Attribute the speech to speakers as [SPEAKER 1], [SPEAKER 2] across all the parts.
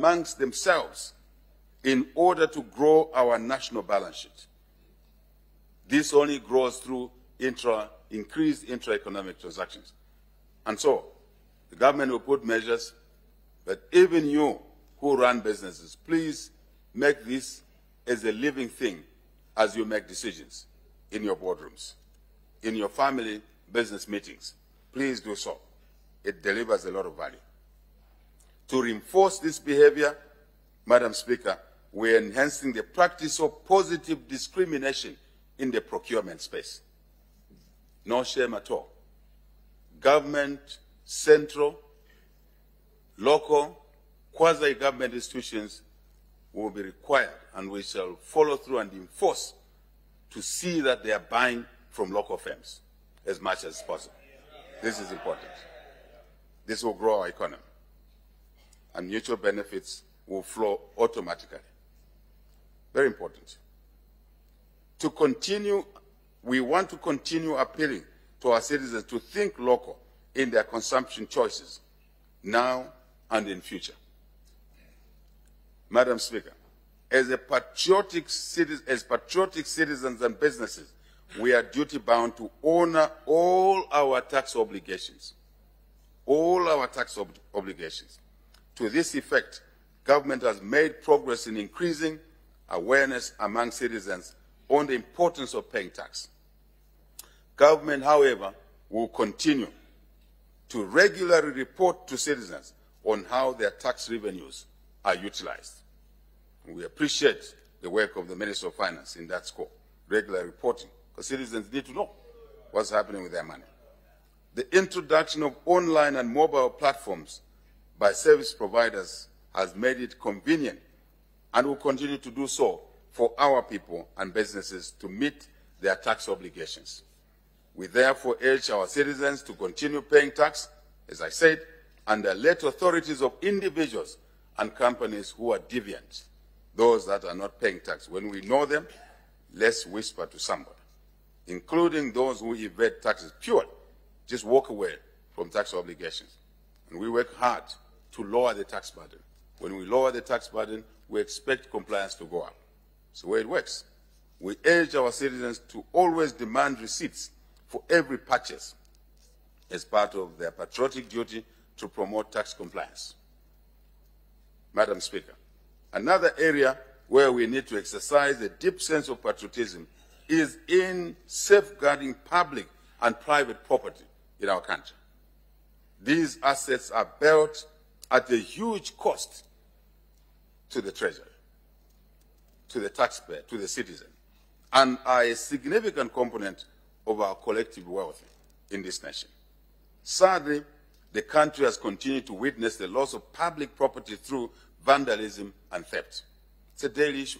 [SPEAKER 1] amongst themselves in order to grow our national balance sheet. This only grows through increased intra-economic transactions. And so, the government will put measures, but even you who run businesses, please make this as a living thing as you make decisions in your boardrooms, in your family business meetings. Please do so. It delivers a lot of value. To reinforce this behavior, Madam Speaker, we're enhancing the practice of positive discrimination in the procurement space. No shame at all. Government, central, local, quasi-government institutions will be required, and we shall follow through and enforce to see that they are buying from local firms as much as possible. This is important. This will grow our economy, and mutual benefits will flow automatically. Very important. To continue, we want to continue appealing to our citizens to think local in their consumption choices, now and in future. Madam Speaker, as patriotic citizens and businesses, we are duty-bound to honor all our tax obligations. All our tax obligations. To this effect, government has made progress in increasing awareness among citizens on the importance of paying tax. Government, however, will continue to regularly report to citizens on how their tax revenues are utilized. We appreciate the work of the Minister of Finance in that scope, regular reporting, because citizens need to know what's happening with their money. The introduction of online and mobile platforms by service providers has made it convenient and will continue to do so for our people and businesses to meet their tax obligations. We therefore urge our citizens to continue paying tax, as I said, and alert authorities of individuals and companies who are deviant, those that are not paying tax. When we know them, let's whisper to somebody, including those who evade taxes purely, just walk away from tax obligations. And we work hard to lower the tax burden. When we lower the tax burden, we expect compliance to go up. It's the way it works. We urge our citizens to always demand receipts for every purchase as part of their patriotic duty to promote tax compliance. Madam Speaker, another area where we need to exercise a deep sense of patriotism is in safeguarding public and private property in our country. These assets are built at a huge cost to the Treasury, to the taxpayer, to the citizen, and are a significant component of our collective wealth in this nation. Sadly, the country has continued to witness the loss of public property through vandalism and theft. It's a daily issue.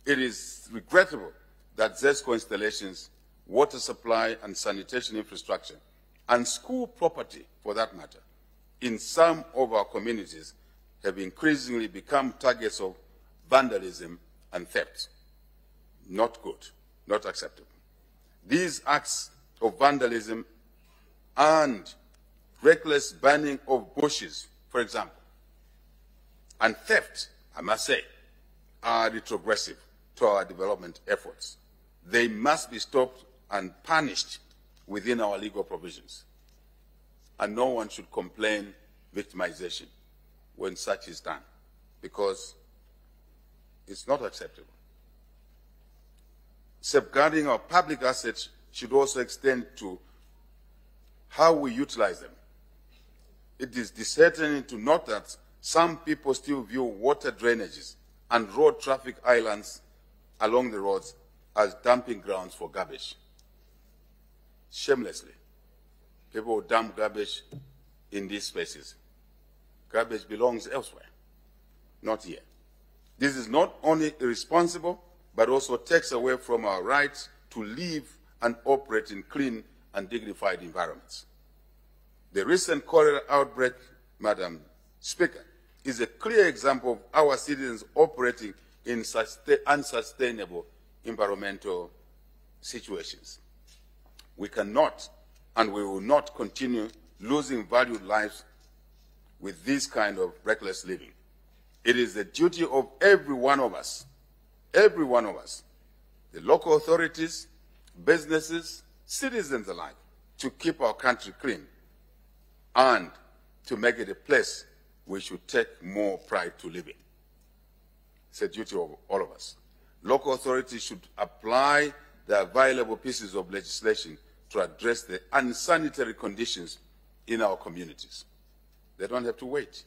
[SPEAKER 1] It is regrettable that ZESCO installations, water supply and sanitation infrastructure, and school property, for that matter, in some of our communities have increasingly become targets of vandalism and theft. Not good, not acceptable. These acts of vandalism and reckless burning of bushes, for example, and theft, I must say, are retrogressive to our development efforts. They must be stopped and punished within our legal provisions. And no one should complain victimization when such is done, because it's not acceptable. Safeguarding our public assets should also extend to how we utilize them. It is disheartening to note that some people still view water drainages and road traffic islands along the roads as dumping grounds for garbage. Shamelessly, people dump garbage in these spaces. Garbage belongs elsewhere, not here. This is not only irresponsible, but also takes away from our rights to live and operate in clean and dignified environments. The recent cholera outbreak, Madam Speaker, is a clear example of our citizens operating in unsustainable environmental situations. We cannot and we will not continue losing valued lives with this kind of reckless living. It is the duty of every one of us, the local authorities, businesses, citizens alike, to keep our country clean and to make it a place we should take more pride to live in. It's a duty of all of us. Local authorities should apply the available pieces of legislation to address the unsanitary conditions in our communities. They don't have to wait.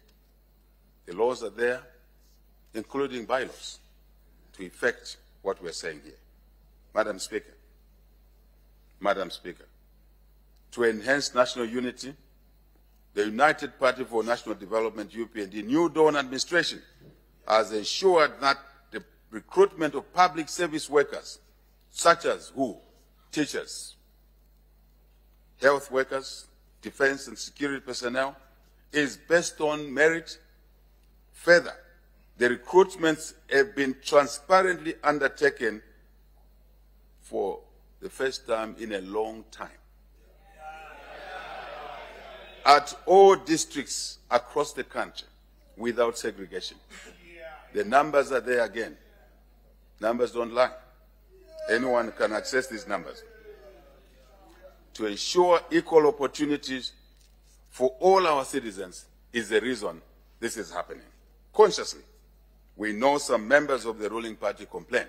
[SPEAKER 1] The laws are there, including bylaws, to effect what we're saying here. Madam Speaker, to enhance national unity, the United Party for National Development, UPND, New Dawn administration has ensured that the recruitment of public service workers, such as who? Teachers, health workers, defense and security personnel, is based on merit. Further, the recruitments have been transparently undertaken for the first time in a long time. At all districts across the country, without segregation. The numbers are there again. Numbers don't lie. Anyone can access these numbers. To ensure equal opportunities for all our citizens is the reason this is happening. Consciously, we know some members of the ruling party complain,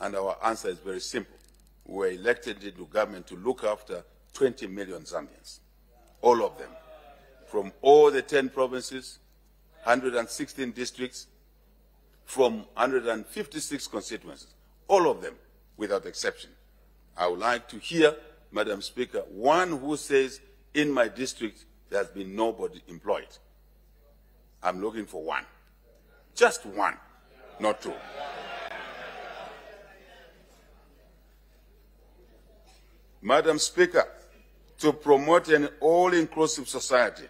[SPEAKER 1] and our answer is very simple. We were elected into government to look after 20 million Zambians, all of them, from all the 10 provinces, 116 districts, from 156 constituencies, all of them without exception. I would like to hear, Madam Speaker, one who says, in my district, there has been nobody employed. I'm looking for one. Just one, not two. Madam Speaker, to promote an all-inclusive society,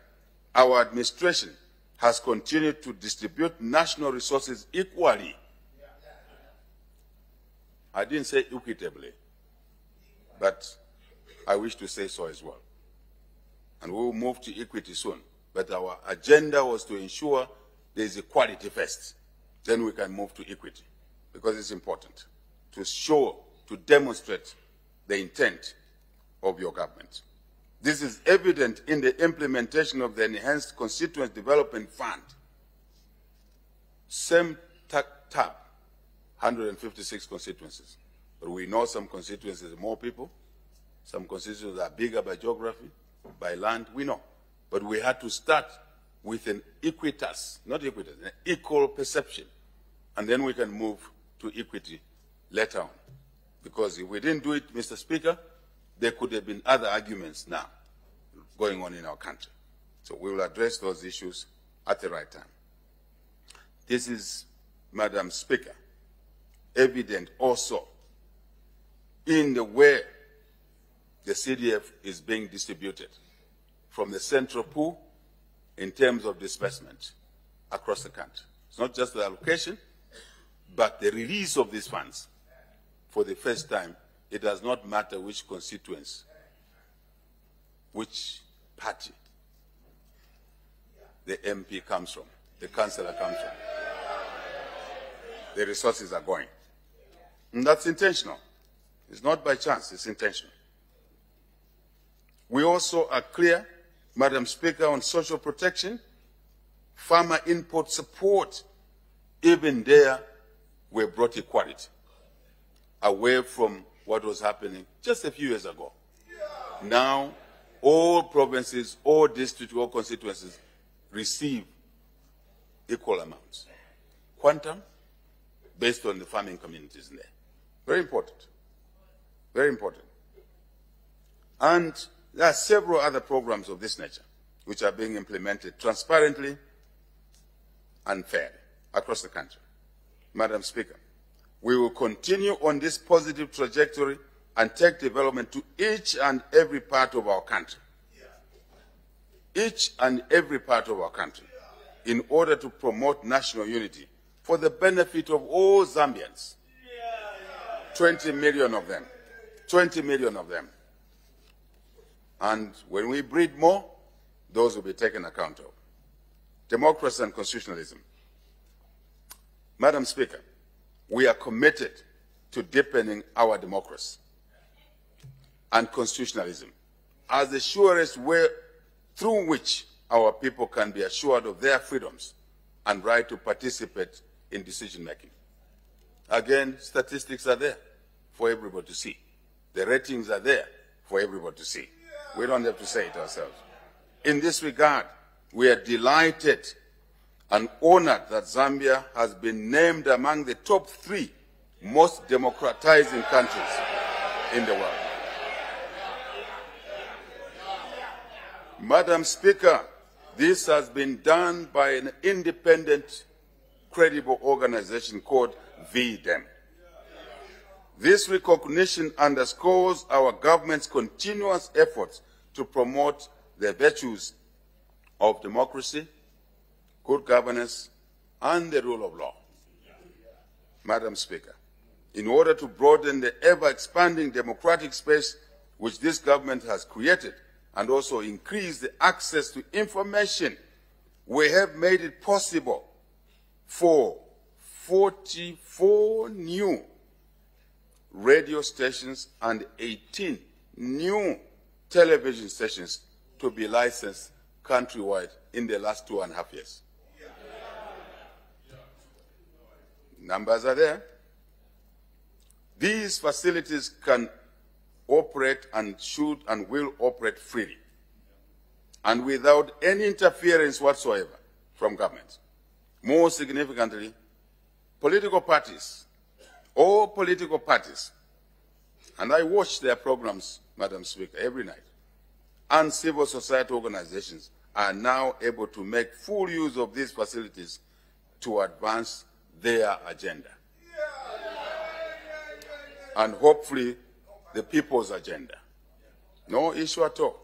[SPEAKER 1] our administration has continued to distribute national resources equally. I didn't say equitably, but I wish to say so as well. And we will move to equity soon. But our agenda was to ensure there is equality first. Then we can move to equity, because it's important to show, to demonstrate the intent of your government. This is evident in the implementation of the Enhanced Constituent Development Fund. Same tab, 156 constituencies. But we know some constituencies are more people, some constituencies are bigger by geography, by land, we know. But we had to start with an equitas, not equitas, an equal perception. And then we can move to equity later on. Because if we didn't do it, Mr. Speaker, there could have been other arguments now going on in our country. So we will address those issues at the right time. This is, Madam Speaker, evident also in the way the CDF is being distributed from the central pool in terms of disbursement across the country. It's not just the allocation, but the release of these funds. For the first time, it does not matter which constituency, which party the MP comes from, the councillor comes from. The resources are going. And that's intentional. It's not by chance, it's intentional. We also are clear, Madam Speaker, on social protection, farmer input support. Even there, we brought equality away from what was happening just a few years ago. Now, all provinces, all districts, all constituencies receive equal amounts. Quantum, based on the farming communities in there. Very important. Very important. And there are several other programs of this nature which are being implemented transparently and fairly across the country. Madam Speaker, we will continue on this positive trajectory and take development to each and every part of our country. Each and every part of our country, in order to promote national unity for the benefit of all Zambians. 20 million of them. 20 million of them. And when we breed more, those will be taken account of. Democracy and constitutionalism. Madam Speaker, we are committed to deepening our democracy and constitutionalism as the surest way through which our people can be assured of their freedoms and right to participate in decision-making. Again, statistics are there for everybody to see. The ratings are there for everybody to see. We don't have to say it ourselves. In this regard, we are delighted and honored that Zambia has been named among the top 3 most democratizing countries in the world. Madam Speaker, this has been done by an independent, credible organization called VDEM. This recognition underscores our government's continuous efforts to promote the virtues of democracy, good governance, and the rule of law. Madam Speaker, in order to broaden the ever-expanding democratic space which this government has created and also increase the access to information, we have made it possible for 44 new radio stations and 18 new television stations to be licensed countrywide in the last 2.5 years. Numbers are there. These facilities can operate and should and will operate freely and without any interference whatsoever from government. More significantly, political parties, all political parties, and I watch their programs, Madam Speaker, every night, and civil society organizations are now able to make full use of these facilities to advance their agenda. And hopefully the people's agenda. No issue at all.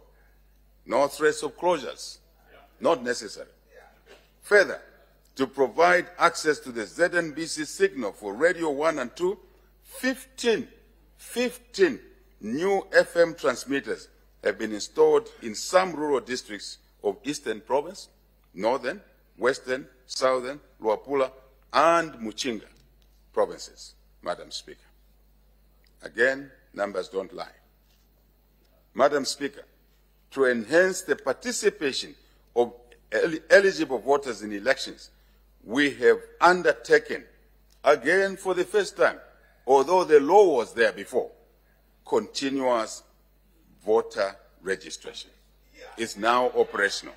[SPEAKER 1] No threats of closures. Not necessary. Further, to provide access to the ZNBC signal for Radio 1 and 2, 15 new FM transmitters have been installed in some rural districts of Eastern Province, Northern, Western, Southern, Luapula, and Muchinga provinces, Madam Speaker. Again, numbers don't lie. Madam Speaker, to enhance the participation of eligible voters in elections, we have undertaken, again for the first time, although the law was there before, continuous voter registration. It's now operational.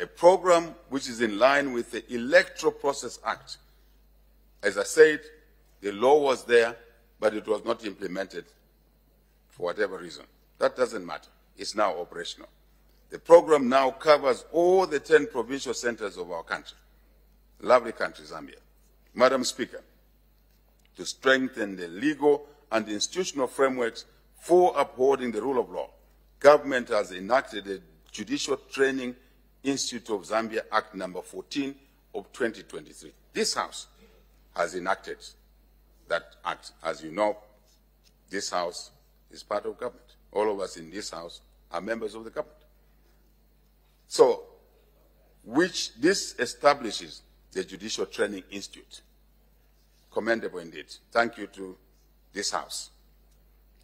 [SPEAKER 1] A program which is in line with the Electoral Process Act. As I said, the law was there, but it was not implemented for whatever reason. That doesn't matter. It's now operational. The program now covers all the 10 provincial centers of our country. Lovely country, Zambia. Madam Speaker, to strengthen the legal and institutional frameworks for upholding the rule of law, government has enacted the Judicial Training Institute of Zambia Act number 14 of 2023. This House has enacted that act. As you know, this House is part of government. All of us in this House are members of the government. So, which this establishes the Judicial Training Institute. Commendable indeed. Thank you to this House.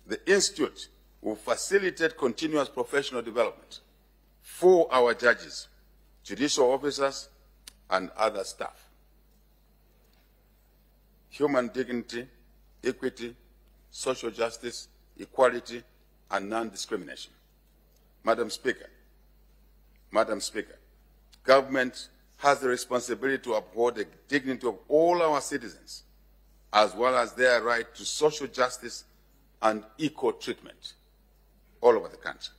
[SPEAKER 1] The Institute will facilitate continuous professional development for our judges, judicial officers, and other staff. Human dignity, equity, social justice, equality, and non-discrimination. Madam Speaker, government has the responsibility to uphold the dignity of all our citizens, as well as their right to social justice and equal treatment all over the country.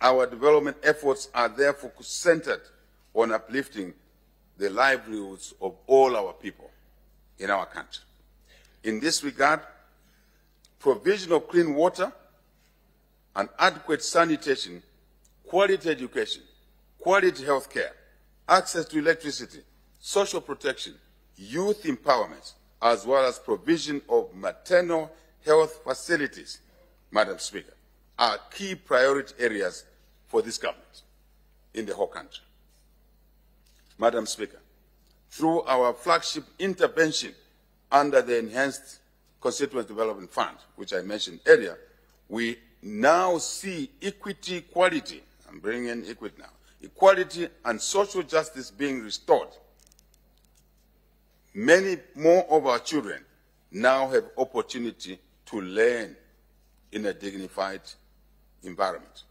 [SPEAKER 1] Our development efforts are therefore centered on uplifting the livelihoods of all our people in our country. In this regard, provision of clean water and adequate sanitation, quality education, quality health care, access to electricity, social protection, youth empowerment, as well as provision of maternal health facilities, Madam Speaker, are key priority areas for this government in the whole country. Madam Speaker, through our flagship intervention under the Enhanced Constituent Development Fund, which I mentioned earlier, we now see equity, equality, I'm bringing in equity now, equality and social justice being restored. Many more of our children now have opportunity to learn in a dignified environment,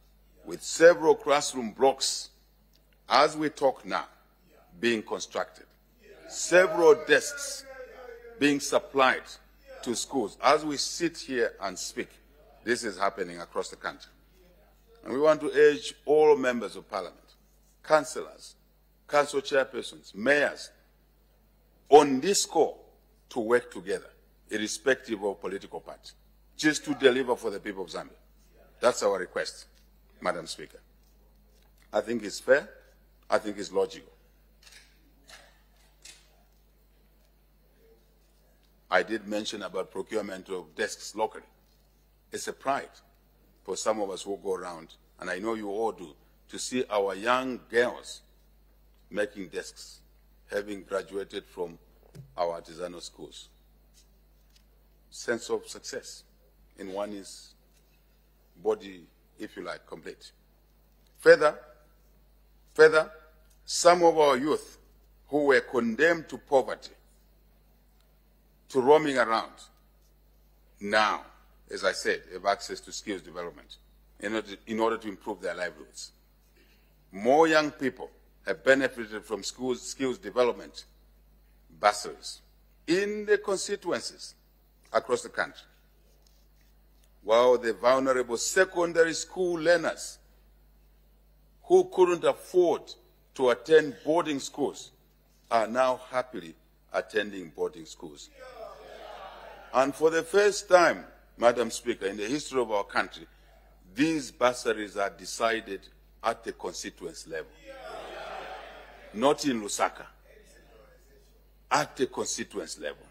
[SPEAKER 1] with several classroom blocks, as we talk now, being constructed, several desks being supplied to schools. As we sit here and speak, this is happening across the country. And we want to urge all members of parliament, councillors, council chairpersons, mayors, on this score to work together, irrespective of political party, just to deliver for the people of Zambia. That's our request, Madam Speaker. I think it's fair. I think it's logical. I did mention about procurement of desks locally. It's a pride for some of us who go around, and I know you all do, to see our young girls making desks, having graduated from our artisanal schools. Sense of success in one's body, if you like, complete. Further, some of our youth who were condemned to poverty, to roaming around, now, as I said, have access to skills development in order to improve their livelihoods. More young people have benefited from skills development bursaries in the constituencies across the country, while the vulnerable secondary school learners who couldn't afford to attend boarding schools are now happily attending boarding schools. And for the first time, Madam Speaker, in the history of our country, these bursaries are decided at the constituency level, not in Lusaka, at the constituency level.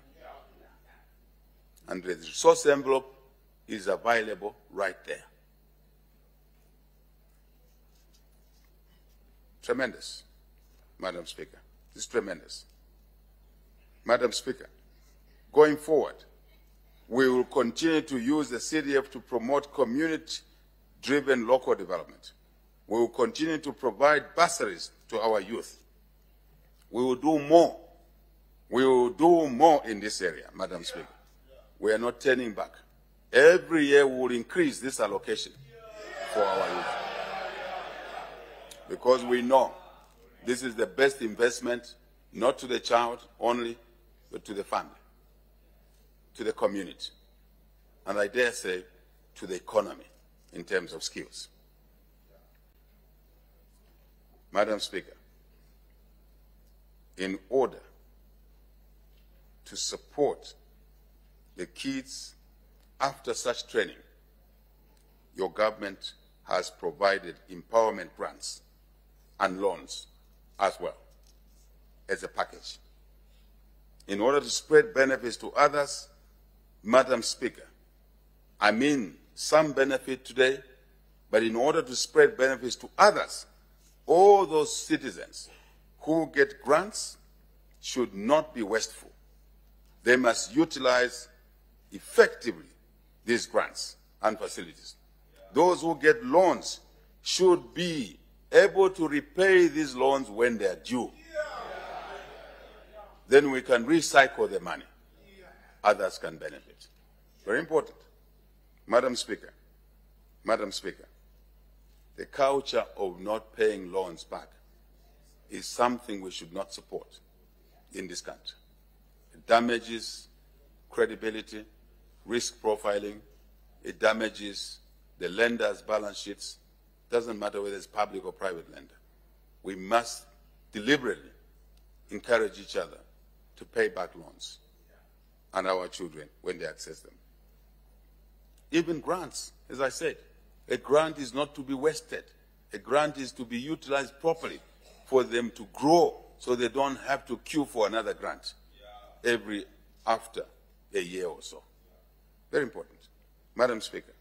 [SPEAKER 1] And the resource envelope is available right there. Tremendous, Madam Speaker. This is tremendous. Madam Speaker, going forward, we will continue to use the CDF to promote community-driven local development. We will continue to provide bursaries to our youth. We will do more. We will do more in this area, Madam Speaker. We are not turning back. Every year we will increase this allocation for our youth, because we know this is the best investment, not to the child only, but to the family, to the community, and I dare say to the economy in terms of skills. Madam Speaker, in order to support the kids after such training, your government has provided empowerment grants and loans as well as a package. In order to spread benefits to others, Madam Speaker, I mean some benefit today, but in order to spread benefits to others, all those citizens who get grants should not be wasteful. They must utilize effectively these grants and facilities. Those who get loans should be able to repay these loans when they are due. Then we can recycle the money. Others can benefit. Very important. Madam Speaker, the culture of not paying loans back is something we should not support in this country. It damages credibility, risk profiling. It damages the lender's balance sheets. Doesn't matter whether it's public or private lender. We must deliberately encourage each other to pay back loans and our children when they access them. Even grants, as I said, a grant is not to be wasted. A grant is to be utilized properly for them to grow so they don't have to queue for another grant after a year or so. Very important. Madam Speaker,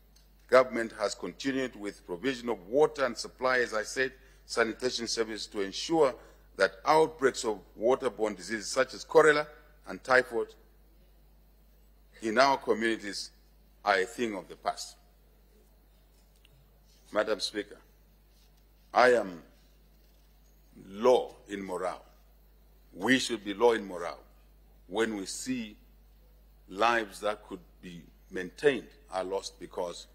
[SPEAKER 1] government has continued with provision of water and supply, as I said, sanitation services to ensure that outbreaks of waterborne diseases such as cholera and typhoid in our communities are a thing of the past. Madam Speaker, I am low in morale. We should be low in morale when we see lives that could be maintained are lost because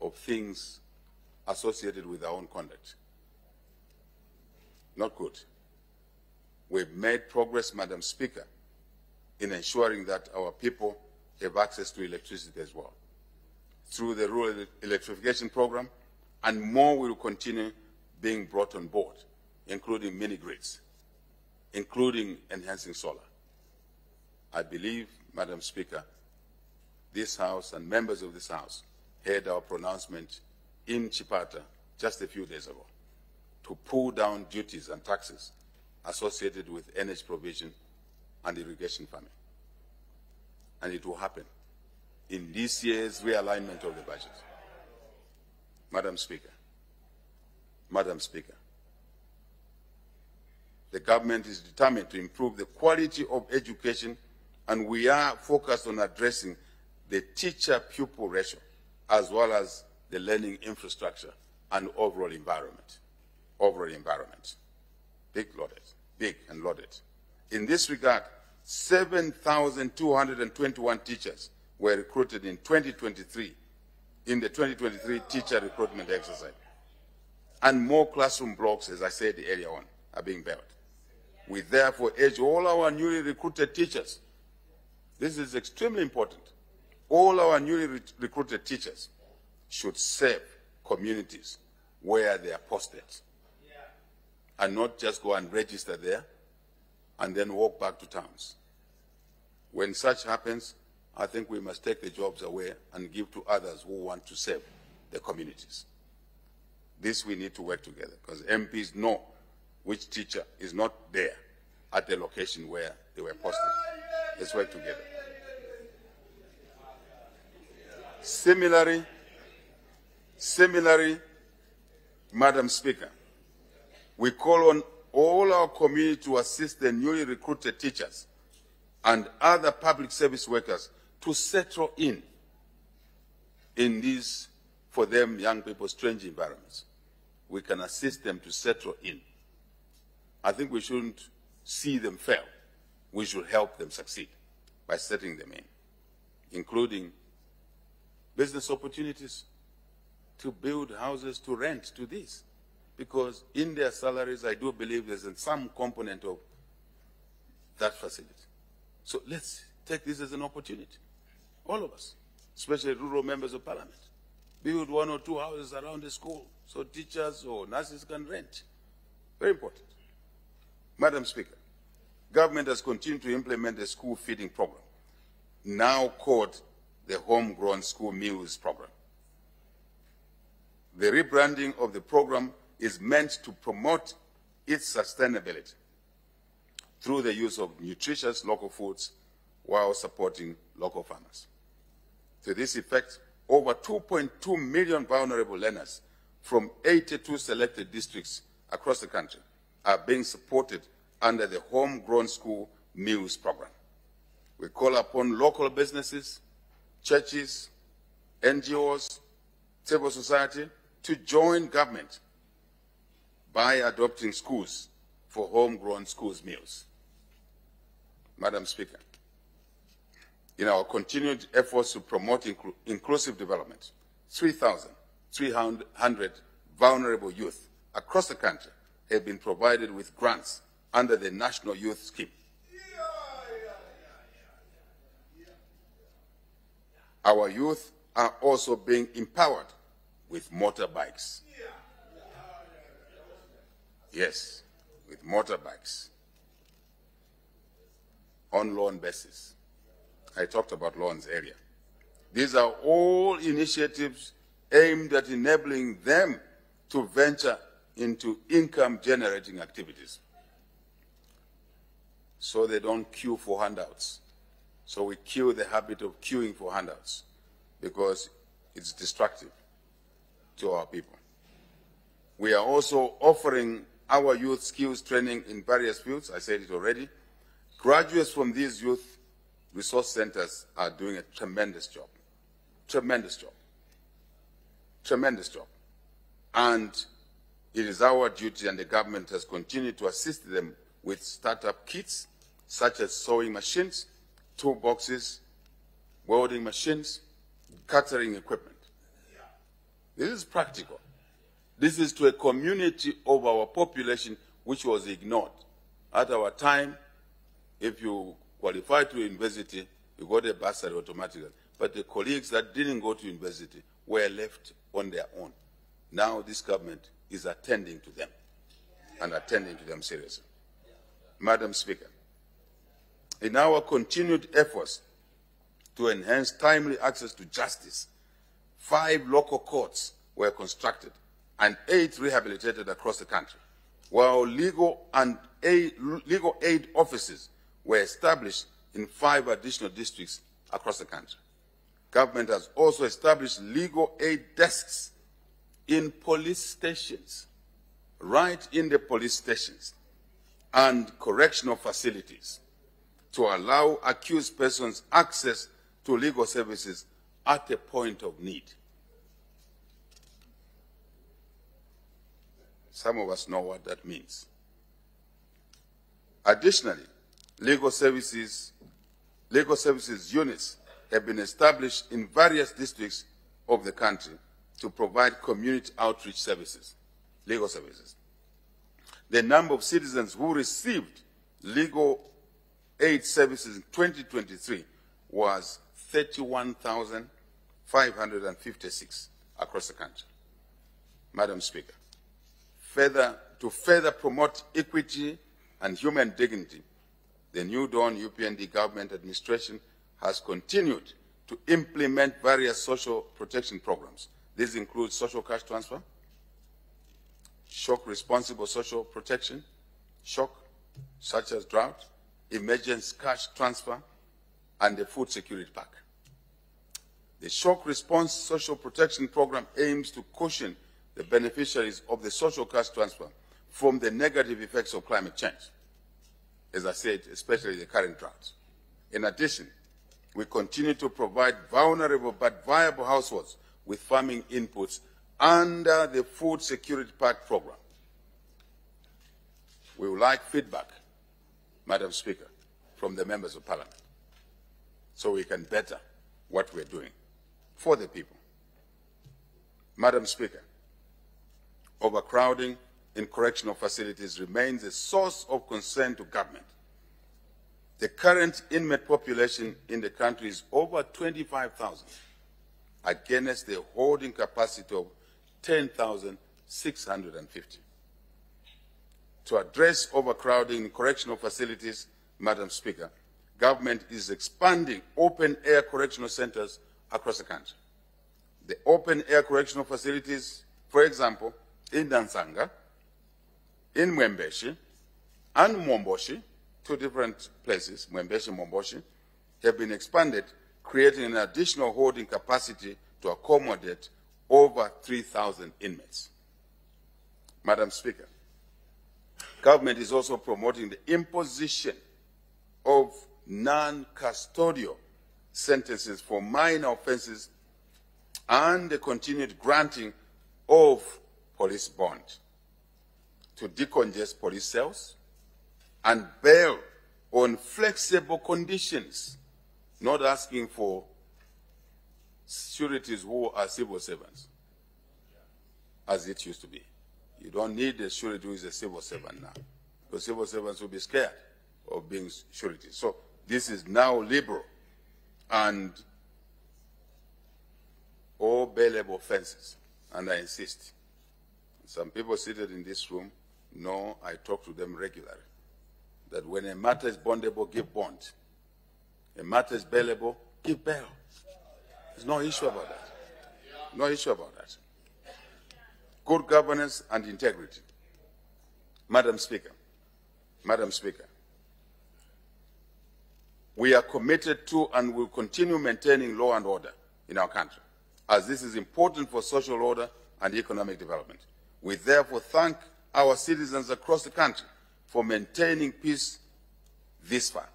[SPEAKER 1] of things associated with our own conduct. Not good. We've made progress, Madam Speaker, in ensuring that our people have access to electricity as well, through the rural electrification program, and more will continue being brought on board, including mini-grids, including enhancing solar. I believe, Madam Speaker, this House and members of this House heard our pronouncement in Chipata just a few days ago to pull down duties and taxes associated with energy provision and irrigation farming. And it will happen in this year's realignment of the budget. Madam Speaker, the government is determined to improve the quality of education, and we are focused on addressing the teacher-pupil ratio, as well as the learning infrastructure and overall environment. Big and loaded. In this regard, 7,221 teachers were recruited in 2023, in the 2023 teacher recruitment exercise. And more classroom blocks, as I said earlier on, are being built. We therefore urge all our newly recruited teachers, this is extremely important, all our newly recruited teachers should serve communities where they are posted, and not just go and register there and then walk back to towns. When such happens, I think we must take the jobs away and give to others who want to serve the communities. This we need to work together, because MPs know which teacher is not there at the location where they were posted. Let's work together. Similarly, Madam Speaker, we call on all our community to assist the newly recruited teachers and other public service workers to settle in these, for them, young people, strange environments. We can assist them to settle in. I think we shouldn't see them fail. We should help them succeed by setting them in, including business opportunities, to build houses, to rent, to this. Because in their salaries, I do believe there's some component of that facility. So let's take this as an opportunity, all of us, especially rural members of parliament. Build 1 or 2 houses around the school so teachers or nurses can rent. Very important. Madam Speaker, government has continued to implement the school feeding program, now called the Homegrown School Meals Program. The rebranding of the program is meant to promote its sustainability through the use of nutritious local foods while supporting local farmers. To this effect, over 2.2 million vulnerable learners from 82 selected districts across the country are being supported under the Homegrown School Meals Program. We call upon local businesses, churches, NGOs, civil society to join government by adopting schools for homegrown schools meals. Madam Speaker, in our continued efforts to promote inclusive development, 3,300 vulnerable youth across the country have been provided with grants under the National Youth Scheme. Our youth are also being empowered with motorbikes. Yes, with motorbikes on loan basis. I talked about loans earlier. These are all initiatives aimed at enabling them to venture into income-generating activities, so they don't queue for handouts. So we kill the habit of queuing for handouts, because it's destructive to our people. We are also offering our youth skills training in various fields. I said it already. Graduates from these youth resource centers are doing a tremendous job. Tremendous job. Tremendous job. And it is our duty, and the government has continued to assist them with startup kits, such as sewing machines, toolboxes, welding machines, catering equipment. This is practical. This is to a community of our population which was ignored. At our time, if you qualified to university, you got a bursary automatically. But the colleagues that didn't go to university were left on their own. Now this government is attending to them, and attending to them seriously. Madam Speaker, in our continued efforts to enhance timely access to justice, 5 local courts were constructed and 8 rehabilitated across the country, while legal aid offices were established in 5 additional districts across the country. Government has also established legal aid desks in police stations, right in the police stations, and correctional facilities to allow accused persons access to legal services at a point of need. Some of us know what that means. Additionally, legal services units have been established in various districts of the country to provide community outreach services, legal services. The number of citizens who received legal aid services in 2023 was 31,556 across the country. Madam Speaker, to further promote equity and human dignity, the New Dawn UPND government administration has continued to implement various social protection programs. These include social cash transfer, shock responsible social protection, shock such as drought, emergency cash transfer, and the food security pack. The shock response social protection program aims to cushion the beneficiaries of the social cash transfer from the negative effects of climate change, as I said, especially the current drought. In addition, we continue to provide vulnerable but viable households with farming inputs under the Food Security Pack program. We would like feedback, Madam Speaker, from the members of Parliament, so we can better what we're doing for the people. Madam Speaker, overcrowding in correctional facilities remains a source of concern to government. The current inmate population in the country is over 25,000 against the holding capacity of 10,650. To address overcrowding in correctional facilities, Madam Speaker, government is expanding open-air correctional centers across the country. The open-air correctional facilities, for example, in Dansanga, in Mwembeshi, and Momboshi, 2 different places, Mwembeshi and Momboshi, have been expanded, creating an additional holding capacity to accommodate over 3,000 inmates. Madam Speaker, government is also promoting the imposition of non-custodial sentences for minor offenses and the continued granting of police bond to decongest police cells and bail on flexible conditions, not asking for sureties who are civil servants, as it used to be. You don't need a surety who is a civil servant now, because civil servants will be scared of being sureties. So this is now liberal, and all bailable offenses, and I insist. Some people seated in this room know I talk to them regularly, that when a matter is bondable, give bond. A matter is bailable, give bail. There's no issue about that. No issue about that. Good governance and integrity. Madam Speaker, we are committed to and will continue maintaining law and order in our country, as this is important for social order and economic development. We therefore thank our citizens across the country for maintaining peace this far.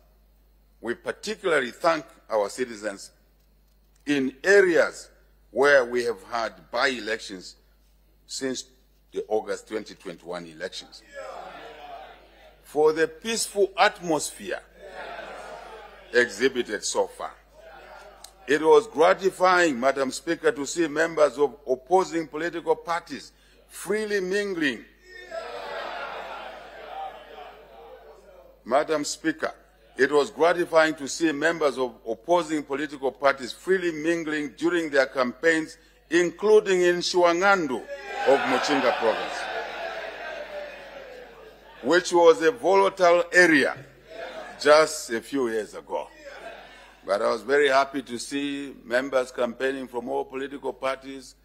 [SPEAKER 1] We particularly thank our citizens in areas where we have had by-elections since the August 2021 elections, for the peaceful atmosphere exhibited so far. It was gratifying, Madam Speaker, to see members of opposing political parties freely mingling. Madam Speaker, it was gratifying to see members of opposing political parties freely mingling during their campaigns, including in Shuangandu of Muchinga province, which was a volatile area just a few years ago. But I was very happy to see members campaigning from all political parties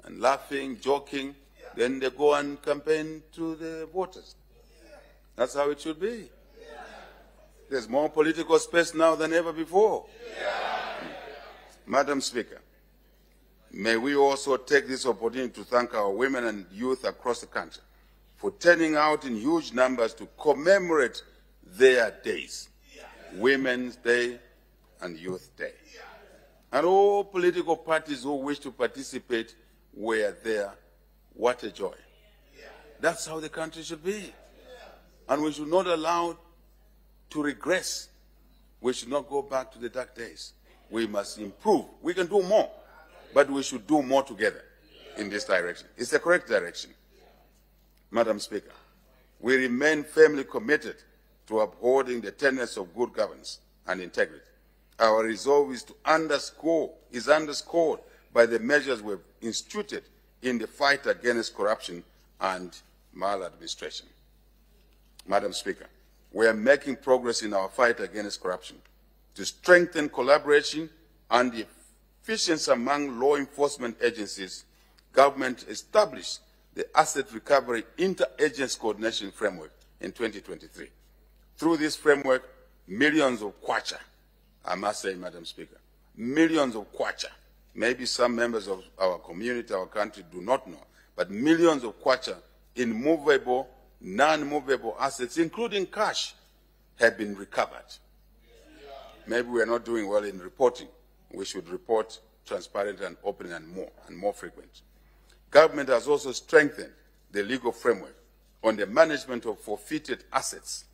[SPEAKER 1] and laughing, joking. Then they go and campaign to the voters. That's how it should be. There's more political space now than ever before. Madam Speaker, may we also take this opportunity to thank our women and youth across the country for turning out in huge numbers to commemorate their days, Women's Day and Youth Day. And all political parties who wish to participate were there. What a joy. That's how the country should be. And we should not allow to regress. We should not go back to the dark days. We must improve. We can do more, but we should do more together in this direction. It's the correct direction. Madam Speaker, we remain firmly committed to upholding the tenets of good governance and integrity. Our resolve is underscored by the measures we've instituted in the fight against corruption and maladministration. Madam Speaker, we are making progress in our fight against corruption. To strengthen collaboration and the efficiency among law enforcement agencies, government established the Asset Recovery Inter-Agency Coordination Framework in 2023. Through this framework, millions of kwacha, I must say, Madam Speaker, millions of kwacha, maybe some members of our community, our country do not know, but millions of kwacha in movable, non-movable assets, including cash, have been recovered. Maybe we are not doing well in reporting. We should report transparent and open and more frequent. Government has also strengthened the legal framework on the management of forfeited assets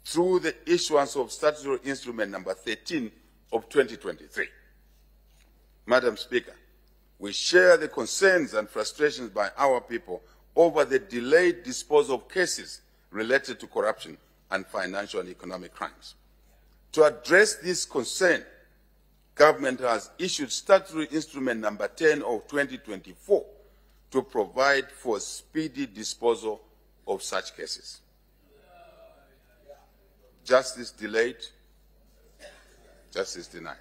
[SPEAKER 1] through the issuance of statutory instrument number 13 of 2023. Madam Speaker, we share the concerns and frustrations by our people over the delayed disposal of cases related to corruption and financial and economic crimes. To address this concern, government has issued statutory instrument number 10 of 2024 to provide for speedy disposal of such cases. Justice delayed, justice denied.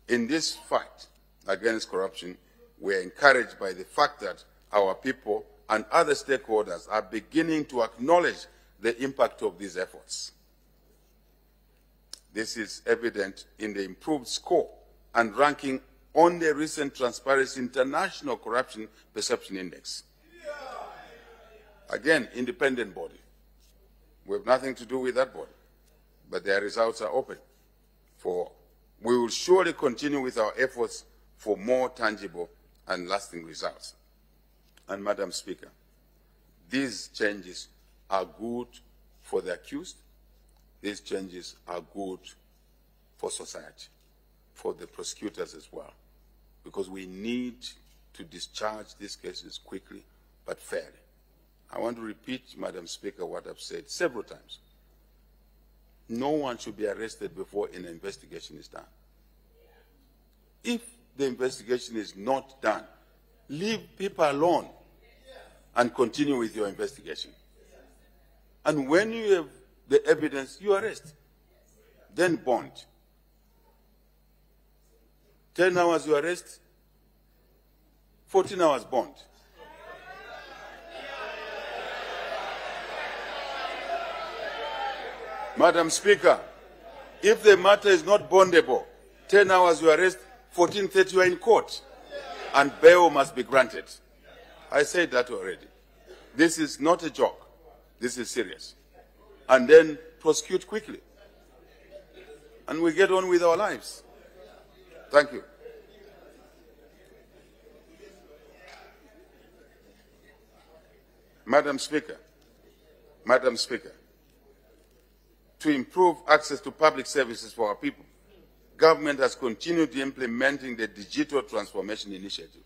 [SPEAKER 1] In this fight against corruption, we are encouraged by the fact that our people and other stakeholders are beginning to acknowledge the impact of these efforts. This is evident in the improved score and ranking on the recent Transparency International Corruption Perception Index. Again, independent body. We have nothing to do with that body, but their results are open. We will surely continue with our efforts for more tangible and lasting results. And Madam Speaker, these changes are good for the accused. These changes are good for society, for the prosecutors as well, because we need to discharge these cases quickly but fairly. I want to repeat, Madam Speaker, what I've said several times. No one should be arrested before an investigation is done. If the investigation is not done, leave people alone and continue with your investigation. And when you have the evidence, you arrest. Then bond. 10 hours you arrest, 14 hours bond. Madam Speaker, if the matter is not bondable, 10 hours you arrest, 14:30 you are in court, and bail must be granted. I said that already. This is not a joke. This is serious. And then prosecute quickly. And we get on with our lives. Thank you. Madam Speaker, to improve access to public services for our people, government has continued implementing the Digital Transformation Initiative.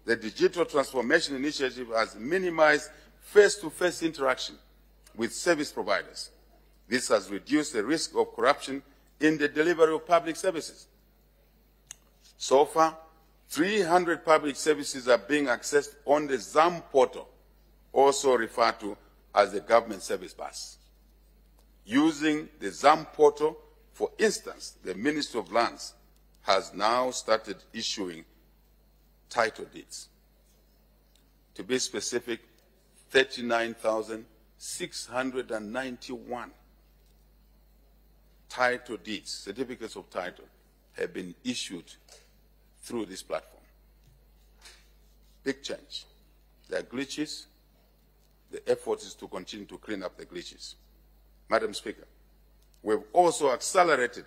[SPEAKER 1] The Digital Transformation Initiative has minimized face-to-face interaction with service providers. This has reduced the risk of corruption in the delivery of public services. So far, 300 public services are being accessed on the ZAM portal, also referred to as the Government Service Bus. Using the ZAM portal, for instance, the Ministry of Lands has now started issuing title deeds. To be specific, 39,691 title deeds, certificates of title, have been issued through this platform. Big change. There are glitches. The effort is to continue to clean up the glitches. Madam Speaker, we've also accelerated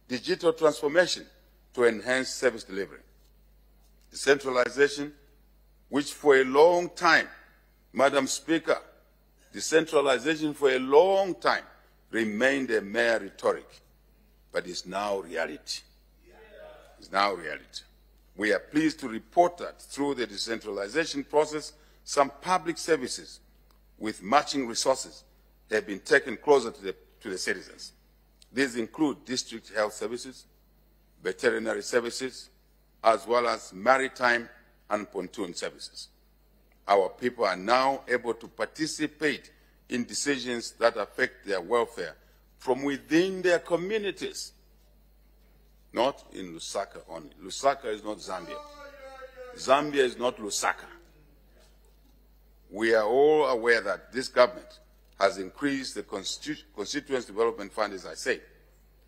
[SPEAKER 1] digital transformation to enhance service delivery. Decentralization, which for a long time, Madam Speaker, decentralization for a long time remained a mere rhetoric, but is now reality. It's now reality. We are pleased to report that through the decentralization process, some public services with matching resources have been taken closer to the citizens. These include district health services, veterinary services, as well as maritime and pontoon services. Our people are now able to participate in decisions that affect their welfare from within their communities, not in Lusaka only. Lusaka is not Zambia. Zambia is not Lusaka. We are all aware that this government has increased the Constituency Development Fund, as I say,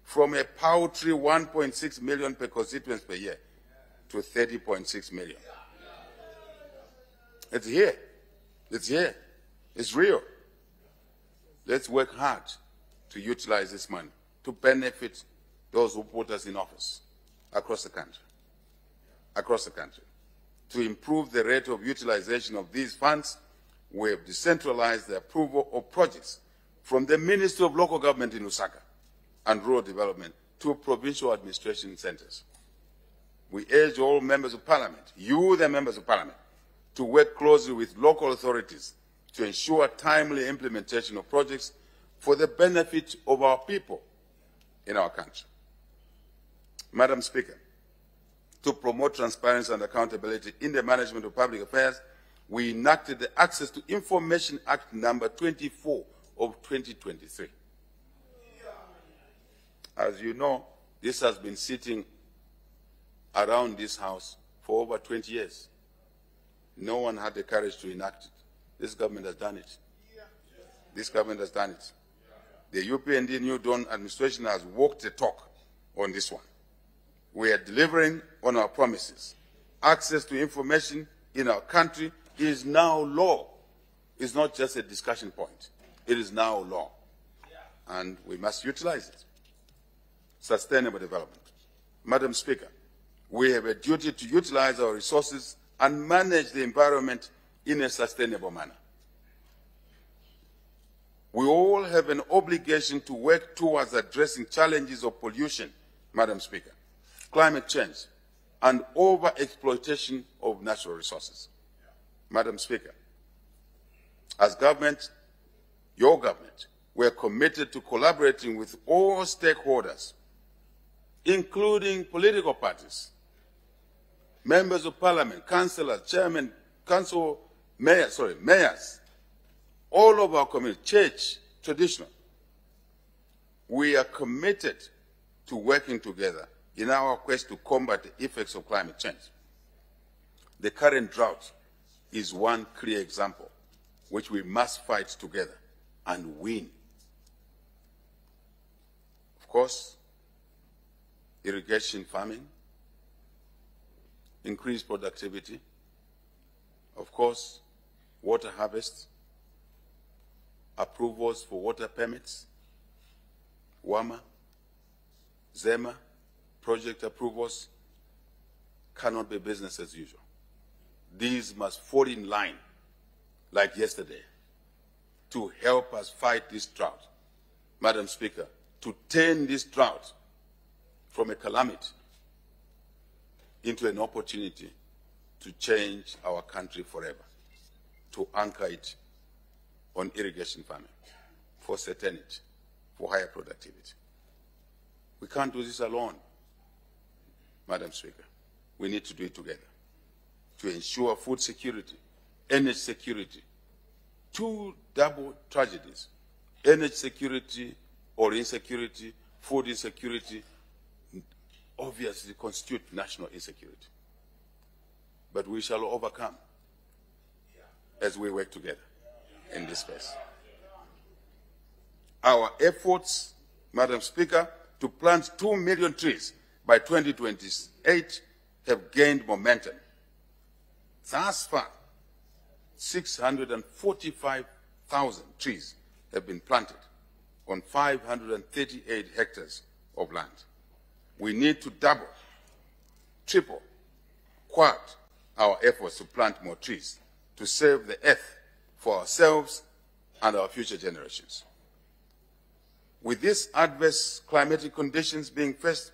[SPEAKER 1] from a paltry 1.6 million per constituency per year to 30.6 million. It's here. It's here. It's real. Let's work hard to utilize this money to benefit those who put us in office across the country. Across the country. To improve the rate of utilization of these funds, we have decentralized the approval of projects from the Ministry of Local Government in Lusaka and Rural Development to provincial administration centers. We urge all members of parliament, you the members of parliament, to work closely with local authorities to ensure timely implementation of projects for the benefit of our people in our country. Madam Speaker, to promote transparency and accountability in the management of public affairs, we enacted the Access to Information Act number 24 of 2023. As you know, this has been sitting around this House for over 20 years. No one had the courage to enact it. This government has done it. This government has done it. The UPND New Dawn administration has walked the talk on this one. We are delivering on our promises. Access to information in our country is now law. It's not just a discussion point. It is now law. And we must utilize it. Sustainable development. Madam Speaker, we have a duty to utilize our resources and manage the environment in a sustainable manner. We all have an obligation to work towards addressing challenges of pollution, Madam Speaker, climate change, and over-exploitation of natural resources. Madam Speaker, as government, your government, we are committed to collaborating with all stakeholders, including political parties, members of parliament, councillors, chairmen, mayors, all of our community, church, traditional. We are committed to working together in our quest to combat the effects of climate change. The current drought is one clear example which we must fight together and win. Of course, irrigation farming, increased productivity. Of course, water harvest, approvals for water permits, WAMA, ZEMA, project approvals, cannot be business as usual. These must fall in line, like yesterday, to help us fight this drought. Madam Speaker, to turn this drought from a calamity into an opportunity to change our country forever, to anchor it on irrigation farming, for certainty, for higher productivity. We can't do this alone, Madam Speaker. We need to do it together to ensure food security, energy security. Two double tragedies: energy security or insecurity, food insecurity, obviously constitute national insecurity. But we shall overcome as we work together in this space. Our efforts, Madam Speaker, to plant 2 million trees by 2028 have gained momentum. Thus far, 645,000 trees have been planted on 538 hectares of land. We need to double, triple, quad our efforts to plant more trees to save the earth for ourselves and our future generations. With these adverse climatic conditions being faced,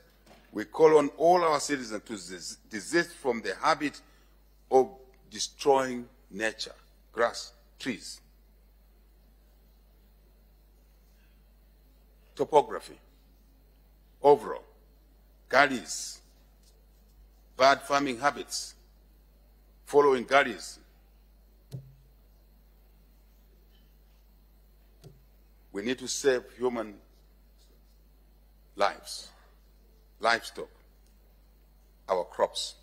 [SPEAKER 1] we call on all our citizens to desist from the habit of destroying nature, grass, trees. Topography, overall, gullies, bad farming habits, following gullies. We need to save human lives, livestock, our crops.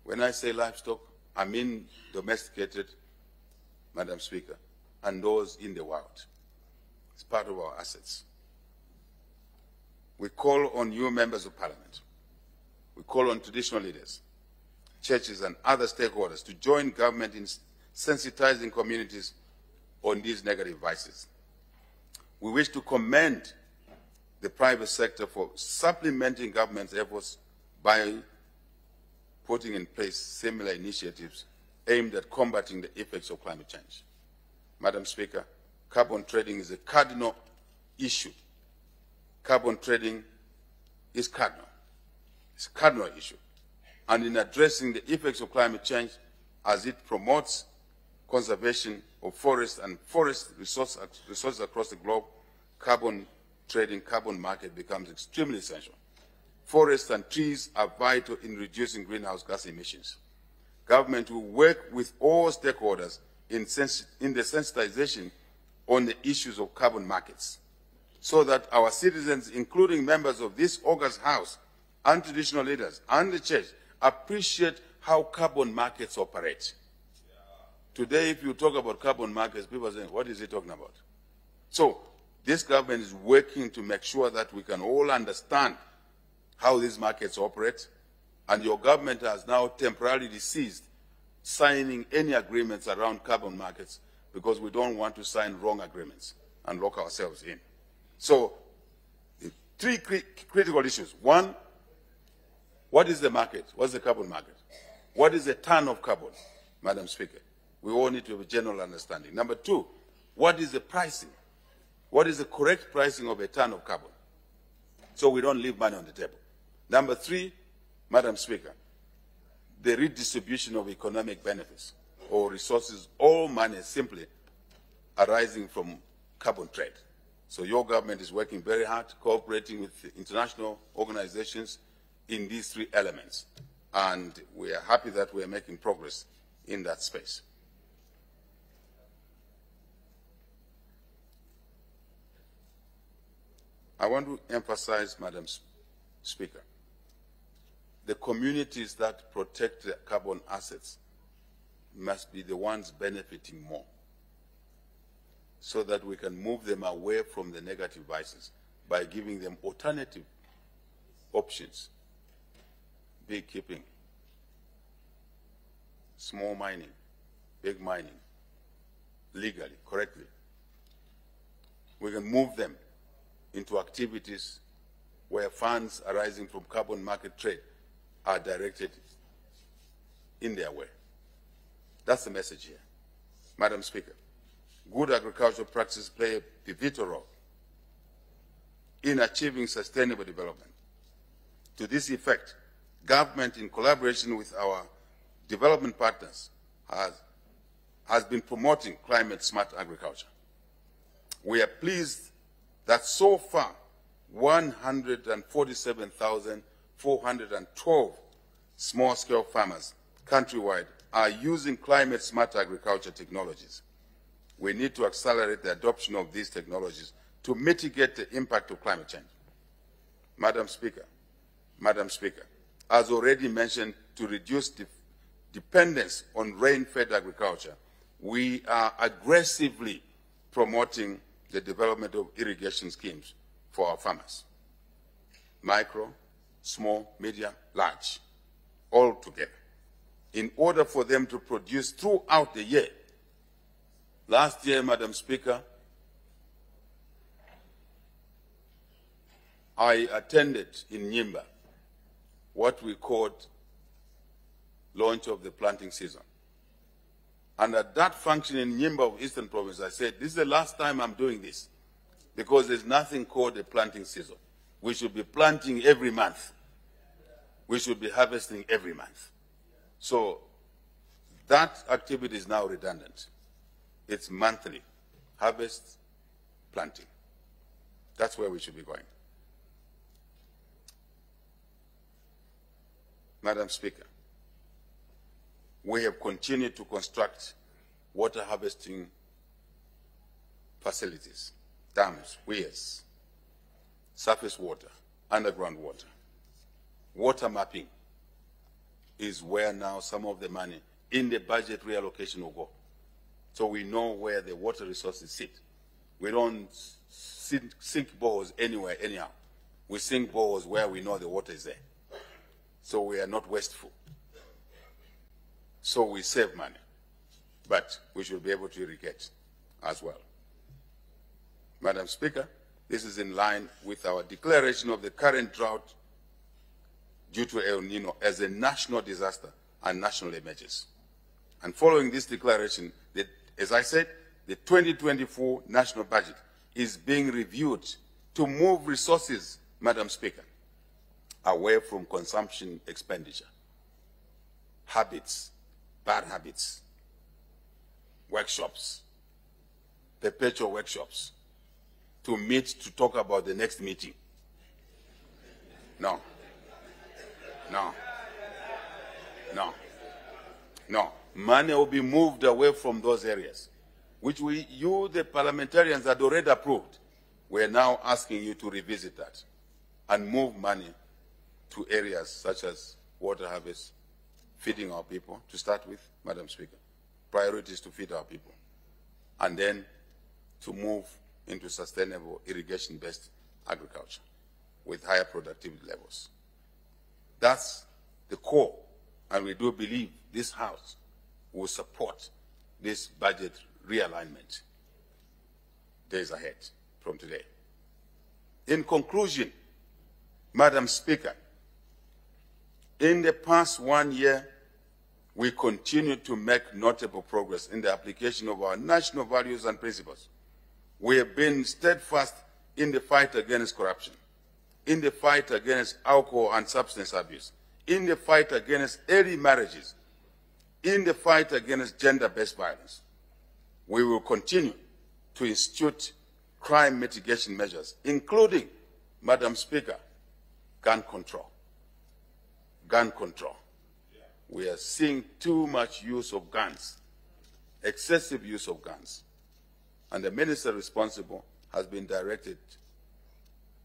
[SPEAKER 1] When I say livestock, I mean domesticated, Madam Speaker, and those in the wild. It's part of our assets. We call on you, members of parliament. We call on traditional leaders, churches and other stakeholders to join government in sensitizing communities on these negative vices. We wish to commend the private sector for supplementing government's efforts by putting in place similar initiatives aimed at combating the effects of climate change. Madam Speaker, carbon trading is a cardinal issue. Carbon trading is cardinal. It's a cardinal issue. And in addressing the effects of climate change, as it promotes conservation of forests and forest resources across the globe, carbon trading, carbon market becomes extremely essential. Forests and trees are vital in reducing greenhouse gas emissions. Government will work with all stakeholders in the sensitization on the issues of carbon markets, so that our citizens, including members of this august House and traditional leaders and the church, appreciate how carbon markets operate. Today, if you talk about carbon markets, people are saying, what is he talking about? So, this government is working to make sure that we can all understand how these markets operate, and your government has now temporarily ceased signing any agreements around carbon markets because we don't want to sign wrong agreements and lock ourselves in. So, the three critical issues. One, what is the market? What's the carbon market? What is a ton of carbon, Madam Speaker? We all need to have a general understanding. Number two, what is the pricing? What is the correct pricing of a ton of carbon? So we don't leave money on the table. Number three, Madam Speaker, the redistribution of economic benefits or resources, all money simply arising from carbon trade. So your government is working very hard, cooperating with international organizations in these three elements. And we are happy that we are making progress in that space. I want to emphasize, Madam Speaker, the communities that protect their carbon assets must be the ones benefiting more, so that we can move them away from the negative vices by giving them alternative options: beekeeping, small mining, big mining, legally, correctly. We can move them into activities where funds arising from carbon market trade are directed in their way. That's the message here. Madam Speaker, good agricultural practices play a pivotal role in achieving sustainable development. To this effect, government, in collaboration with our development partners, has been promoting climate-smart agriculture. We are pleased that so far 147,412 small-scale farmers countrywide are using climate-smart agriculture technologies. We need to accelerate the adoption of these technologies to mitigate the impact of climate change. Madam Speaker, as already mentioned, to reduce dependence on rain-fed agriculture, we are aggressively promoting the development of irrigation schemes for our farmers. Micro, small, medium, large, all together, in order for them to produce throughout the year. Last year, Madam Speaker, I attended in Nyimba what we called launch of the planting season. And at that function in Nyimba of Eastern Province, I said, this is the last time I'm doing this, because there's nothing called a planting season. We should be planting every month. We should be harvesting every month. So that activity is now redundant. It's monthly, harvest, planting. That's where we should be going. Madam Speaker, we have continued to construct water harvesting facilities, dams, weirs, surface water, underground water. Water mapping is where now some of the money in the budget reallocation will go. So we know where the water resources sit. We don't sink boreholes anywhere, anyhow. We sink boreholes where we know the water is there. So we are not wasteful. So we save money, but we should be able to irrigate as well. Madam Speaker, this is in line with our declaration of the current drought due to El Nino as a national disaster and national emergency. And following this declaration, as I said, the 2024 national budget is being reviewed to move resources, Madam Speaker, away from consumption expenditure, habits, bad habits, workshops, perpetual workshops, to meet to talk about the next meeting. No. No. No. No. Money will be moved away from those areas, which you, the parliamentarians, had already approved. We are now asking you to revisit that and move money to areas such as water harvest, feeding our people, to start with, Madam Speaker. Priorities to feed our people. And then to move into sustainable irrigation-based agriculture with higher productivity levels. That's the core, and we do believe this House will support this budget realignment days ahead from today. In conclusion, Madam Speaker, in the past 1 year, we continue to make notable progress in the application of our national values and principles. We have been steadfast in the fight against corruption, in the fight against alcohol and substance abuse, in the fight against early marriages, in the fight against gender-based violence. We will continue to institute crime mitigation measures, including, Madam Speaker, gun control. Gun control. We are seeing too much use of guns, excessive use of guns. And the minister responsible has been directed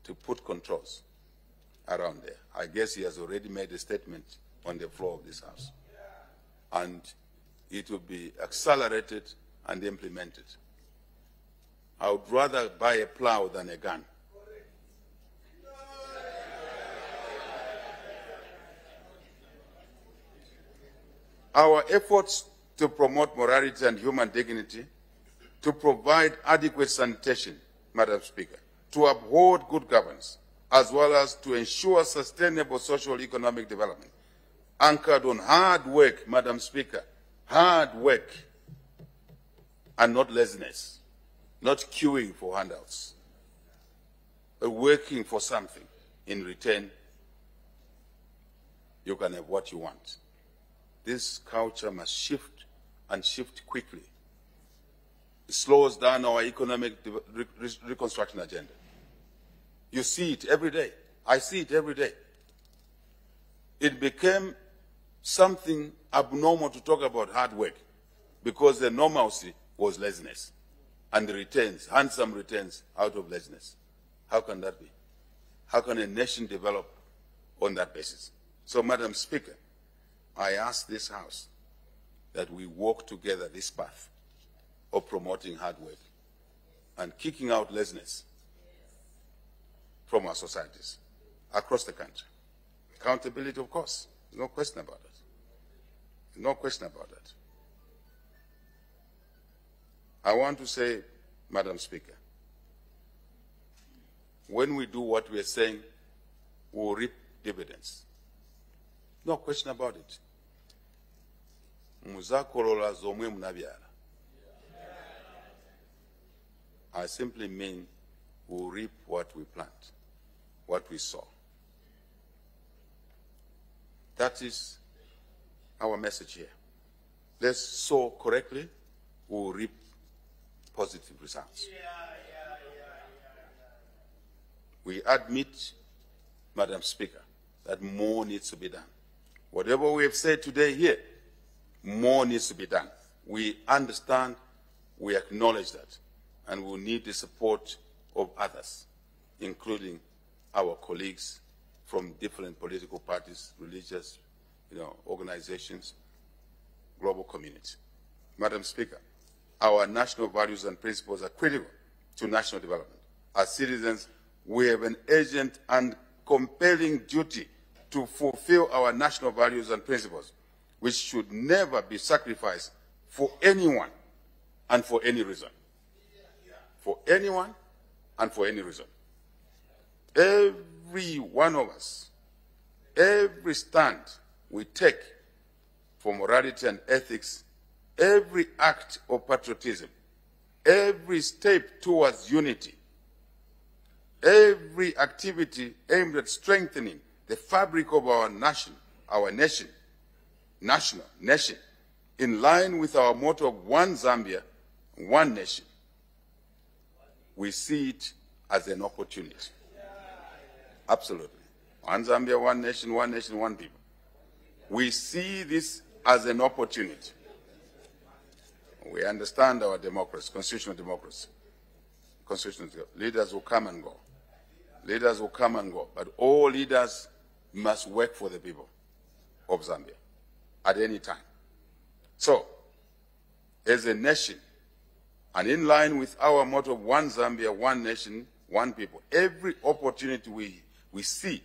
[SPEAKER 1] to put controls around there. I guess he has already made a statement on the floor of this House. And it will be accelerated and implemented. I would rather buy a plow than a gun. Our efforts to promote morality and human dignity, to provide adequate sanitation, Madam Speaker, to uphold good governance, as well as to ensure sustainable social economic development, anchored on hard work, Madam Speaker, hard work, and not laziness, not queuing for handouts, but working for something. In return, you can have what you want. This culture must shift, and shift quickly. It slows down our economic reconstruction agenda. You see it every day. I see it every day. It became something abnormal to talk about hard work because the normalcy was laziness and the returns, handsome returns out of laziness. How can that be? How can a nation develop on that basis? So, Madam Speaker, I ask this House that we walk together this path of promoting hard work and kicking out laziness from our societies across the country. Accountability, of course, no question about that. No question about that. I want to say, Madam Speaker, when we do what we are saying, we will reap dividends. No question about it. Muzakolola zomwe munabyala. I simply mean we will reap what we plant, what we sow. That is our message here. Let's sow correctly, we will reap positive results. We admit, Madam Speaker, that more needs to be done. Whatever we have said today here, more needs to be done. We understand, we acknowledge that, and we need the support of others, including our colleagues from different political parties, religious, organizations, global community. Madam Speaker, our national values and principles are critical to national development. As citizens, we have an urgent and compelling duty to fulfill our national values and principles, which should never be sacrificed for anyone and for any reason. For anyone and for any reason. Every one of us, every stand we take for morality and ethics, every act of patriotism, every step towards unity, every activity aimed at strengthening the fabric of our nation, in line with our motto of one Zambia, one nation, we see it as an opportunity. Absolutely. One Zambia, one nation, one people. We see this as an opportunity. We understand our democracy, constitutional democracy. Leaders will come and go. Leaders will come and go. But all leaders must work for the people of Zambia at any time. So, as a nation, and in line with our motto of one Zambia, one nation, one people, every opportunity we see,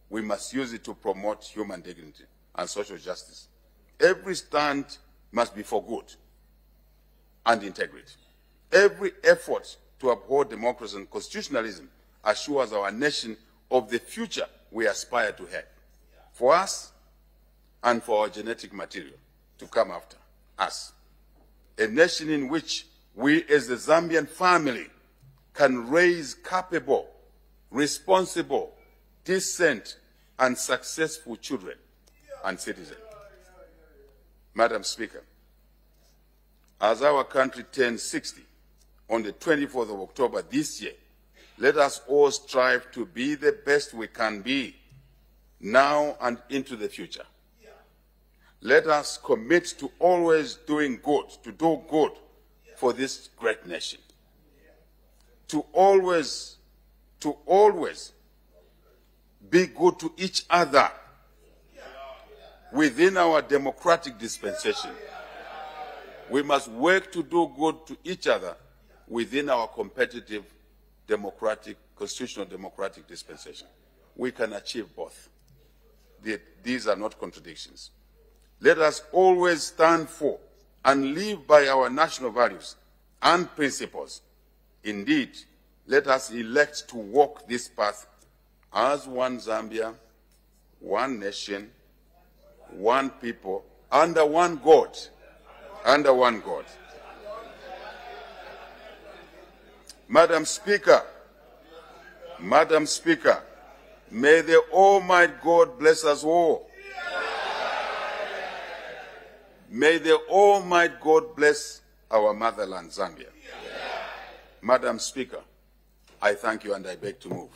[SPEAKER 1] we must use it to promote human dignity and social justice. Every stand must be for good and integrity. Every effort to uphold democracy and constitutionalism assures our nation of the future we aspire to have, for us and for our genetic material to come after us. A nation in which we as the Zambian family can raise capable, responsible, decent, and successful children and citizens. Madam Speaker, as our country turns 60 on the 24th of October this year, let us all strive to be the best we can be now and into the future. Let us commit to always doing good, to do good for this great nation. To always be good to each other within our democratic dispensation. We must work to do good to each other within our competitive democratic, constitutional democratic dispensation. We can achieve both. These are not contradictions. Let us always stand for and live by our national values and principles. Indeed, let us elect to walk this path as one Zambia, one nation, one people, under one God. Under one God. Madam Speaker, may the Almighty God bless us all. May the Almighty God bless our motherland, Zambia. Madam Speaker, I thank you and I beg to move.